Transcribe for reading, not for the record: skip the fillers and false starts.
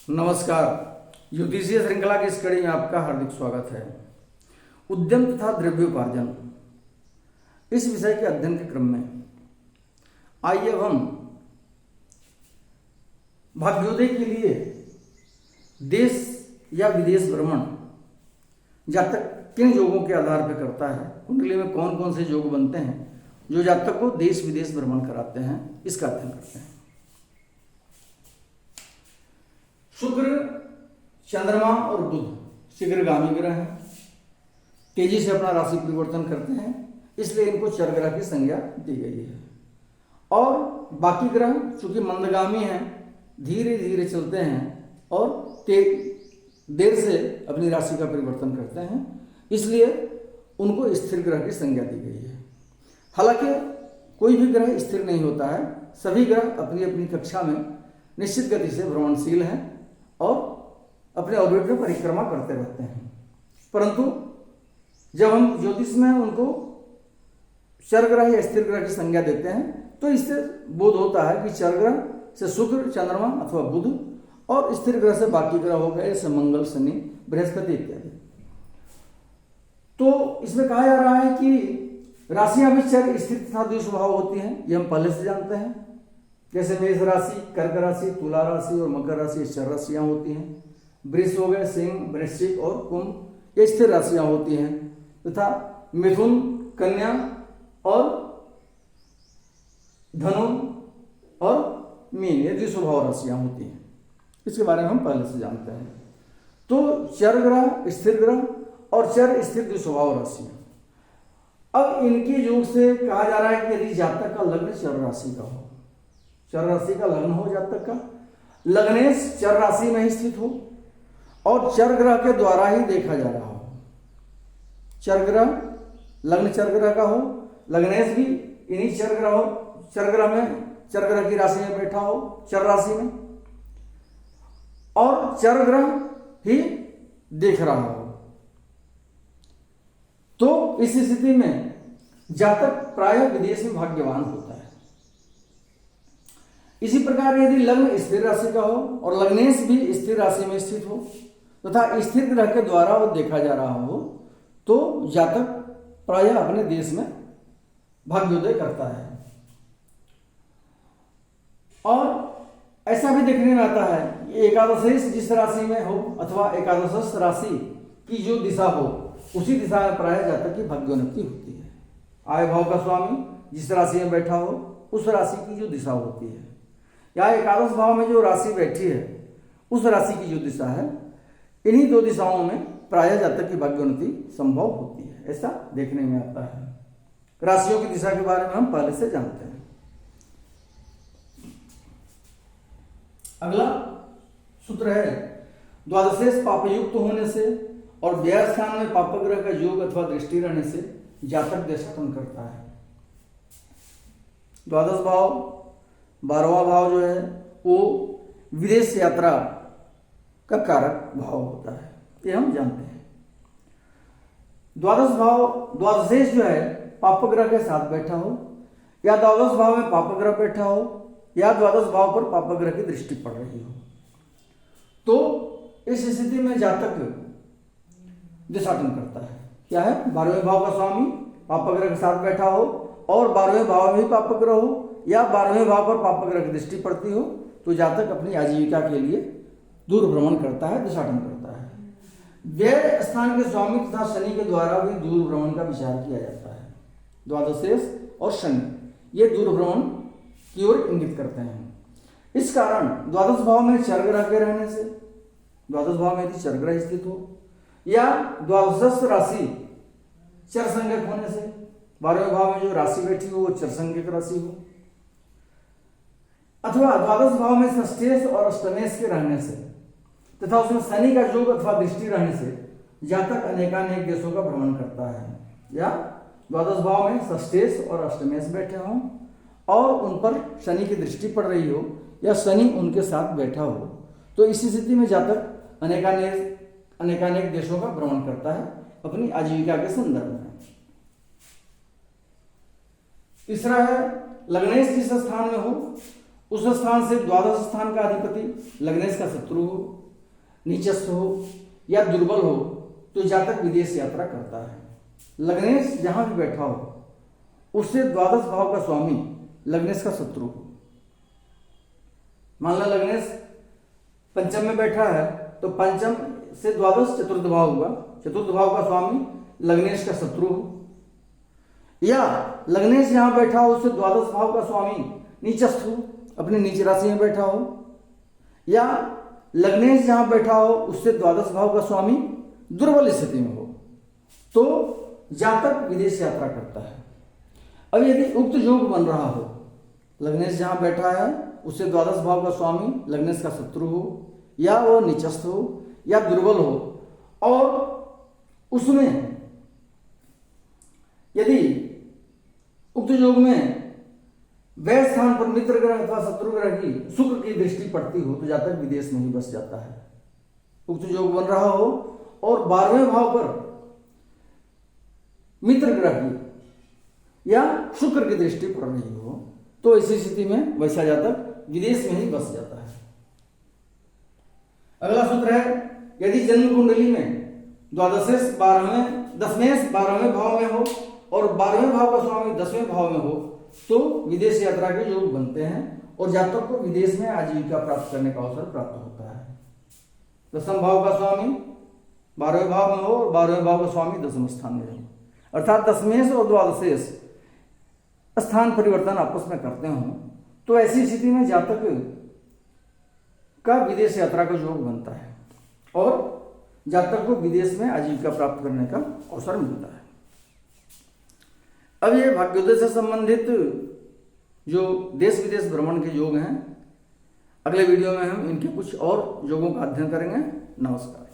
नमस्कार। ज्योतिषीय श्रृंखला की इस कड़ी में आपका हार्दिक स्वागत है। उद्यम तथा द्रव्योपार्जन इस विषय के अध्ययन के क्रम में आइए अब हम भाग्योदय के लिए देश या विदेश भ्रमण जातक किन योगों के आधार पर करता है, कुंडली में कौन कौन से योग बनते हैं जो जातक को देश विदेश भ्रमण कराते हैं, इसका अध्ययन करते हैं। शुक्र, चंद्रमा और बुध शीघ्रगामी ग्रह हैं, तेजी से अपना राशि परिवर्तन करते हैं, इसलिए इनको चर ग्रह की संज्ञा दी गई है। और बाकी ग्रह चूंकि मंदगामी हैं, धीरे धीरे चलते हैं और देर से अपनी राशि का परिवर्तन करते हैं, इसलिए उनको स्थिर ग्रह की संज्ञा दी गई है। हालांकि कोई भी ग्रह स्थिर नहीं होता है, सभी ग्रह अपनी अपनी कक्षा में निश्चित गति से भ्रमणशील हैं और अपने ऑर्बिट में परिक्रमा करते रहते हैं। परंतु जब हम ज्योतिष में उनको चर ग्रह या स्थिर ग्रह की संज्ञा देते हैं तो इससे बोध होता है कि चर ग्रह से शुक्र, चंद्रमा अथवा बुध और स्थिर ग्रह से बाकी ग्रह हो गए जैसे मंगल, शनि, बृहस्पति इत्यादि। तो इसमें कहा जा रहा है कि राशियां भी चर, स्थिर तथा द्विस्वभाव होती हैं, ये हम पहले से जानते हैं। जैसे मेष राशि, कर्क राशि, तुला राशि और मकर राशि चर राशियां होती हैं। वृष हो गए, सिंह, वृश्चिक और कुंभ ये स्थिर राशियां होती हैं, तथा मिथुन, कन्या और धनु और मीन ये द्विस्वभाव राशियां होती हैं। इसके बारे में हम पहले से जानते हैं। तो चर ग्रह, स्थिर ग्रह और चर, स्थिर, द्विस्वभाव राशियां। अब इनके योग से कहा जा रहा है कि यदि जातक का लग्न चर राशि का हो, चर राशि का लग्न हो जातक का, लग्नेश चर राशि में ही स्थित हो और चर ग्रह के द्वारा ही देखा जा रहा हो, चर ग्रह, लग्न चर ग्रह का हो, लग्नेश भी इन्हीं चर ग्रह हो, चर ग्रह में, चर ग्रह की राशि में बैठा हो, चर राशि में, और चर ग्रह ही देख रहा हो, तो इस स्थिति में जातक प्रायः विदेश में भाग्यवान होता है। इसी प्रकार यदि लग्न स्थिर राशि का हो और लग्नेश भी स्थिर राशि में स्थित हो तथा स्थिर ग्रह के द्वारा वो देखा जा रहा हो तो जातक प्रायः अपने देश में भाग्योदय करता है। और ऐसा भी देखने में आता है कि एकादशेश जिस राशि में हो अथवा एकादश राशि की जो दिशा हो उसी दिशा में प्रायः जातक की भाग्योन्नति होती है। आय भाव का स्वामी जिस राशि में बैठा हो उस राशि की जो दिशा होती है, या एकादश भाव में जो राशि बैठी है उस राशि की जो दिशा है, इन्हीं दो दिशाओं में प्रायः जातक की भाग्योन्नति संभव होती है, ऐसा देखने में आता है। राशियों की दिशा के बारे में हम पहले से जानते हैं। अगला सूत्र है द्वादशेश पापयुक्त होने से और व्यय स्थान में पापग्रह का योग अथवा दृष्टि रहने से जातक देशाटन करता है। द्वादश भाव, 12वां भाव जो है वो विदेश यात्रा का कारक भाव होता है, ये हम जानते हैं। द्वादश भाव, द्वादशेश जो है पापग्रह के साथ बैठा हो या द्वादश भाव में पापग्रह बैठा हो या द्वादश भाव पर पापग्रह की दृष्टि पड़ रही हो, तो इस स्थिति में जातक देशाटन करता है। क्या है? 12वें भाव का स्वामी पापग्रह के साथ बैठा हो और 12वें भाव में भी पापग्रह हो या 12वें भाव पर पापग्रह की दृष्टि पड़ती हो तो जातक अपनी आजीविका के लिए दूर भ्रमण करता है, देशाटन करता है। व्यय स्थान के स्वामी तथा शनि के द्वारा भी दूर भ्रमण का विचार किया जाता है। द्वादशेश और शनि ये दूर भ्रमण की ओर इंगित करते हैं। इस कारण द्वादश भाव में चर ग्रह के रहने से, द्वादश भाव में यदि चर ग्रह स्थित हो या द्वादश राशि चर संज्ञक होने से, 12वें भाव में जो राशि बैठी हो वो चर संज्ञक राशि हो, अथवा द्वादश भाव में षष्ठेश और अष्टमेश के रहने से तथा उसमें शनि का योग अथवा दृष्टि रहने से जातक अनेकानेक देशों का भ्रमण करता है। या द्वादश भाव में षष्ठेश और अष्टमेश बैठे हों और उन पर शनि की दृष्टि पड़ रही हो या शनि उनके साथ बैठा हो, तो इस स्थिति में जातक अनेकानेक देशों का भ्रमण करता है अपनी आजीविका के संदर्भ में। तीसरा है लग्नेश जिस स्थान में हो उस स्थान से द्वादश स्थान का अधिपति लग्नेश का शत्रु हो, नीचस्थ हो या दुर्बल हो तो जातक विदेश यात्रा करता है। लग्नेश जहां भी बैठा हो उससे द्वादश भाव का स्वामी लग्नेश का शत्रु हो। मान लो लग्नेश पंचम में बैठा है तो पंचम से द्वादश चतुर्थ भाव हुआ, चतुर्थ भाव का स्वामी लग्नेश का शत्रु हो। या लग्नेश यहां बैठा हो उससे द्वादश भाव का स्वामी नीचस्थ हो, अपनी नीच राशि में बैठा हो। या लग्नेश जहां बैठा हो उससे द्वादश भाव का स्वामी दुर्बल स्थिति में हो तो जातक विदेश यात्रा करता है। अब यदि उक्त योग बन रहा हो, लग्नेश जहां बैठा है उससे द्वादश भाव का स्वामी लग्नेश का शत्रु हो या वो नीचस्थ हो या दुर्बल हो, और उसमें यदि उक्त योग में वह स्थान पर मित्र ग्रह अथवा शत्रु ग्रह की शुक्र की दृष्टि पड़ती हो तो जातक विदेश में ही बस जाता है। उक्त योग बन रहा हो और 12वें भाव पर मित्र ग्रह की या शुक्र की दृष्टि पड़ रही हो तो ऐसी स्थिति में वैसा जातक विदेश में ही बस जाता है। अगला सूत्र है, यदि जन्म कुंडली में द्वादशेश 12वें भाव में हो और 12वें भाव का स्वामी 10वें भाव में हो तो विदेश यात्रा के योग बनते हैं और जातक को विदेश में आजीविका प्राप्त करने का अवसर प्राप्त होता है। 10वें भाव का स्वामी 12वें भाव में हो और 12वें भाव का स्वामी 10वें स्थान में हो, अर्थात दशमेश और द्वादशेश स्थान परिवर्तन आपस में करते हो तो ऐसी स्थिति में जातक का विदेश यात्रा का योग बनता है और जातक को विदेश में आजीविका प्राप्त करने का अवसर मिलता है। अब ये भाग्योदय से संबंधित जो देश विदेश भ्रमण के योग हैं, अगले वीडियो में हम इनके कुछ और योगों का अध्ययन करेंगे। नमस्कार।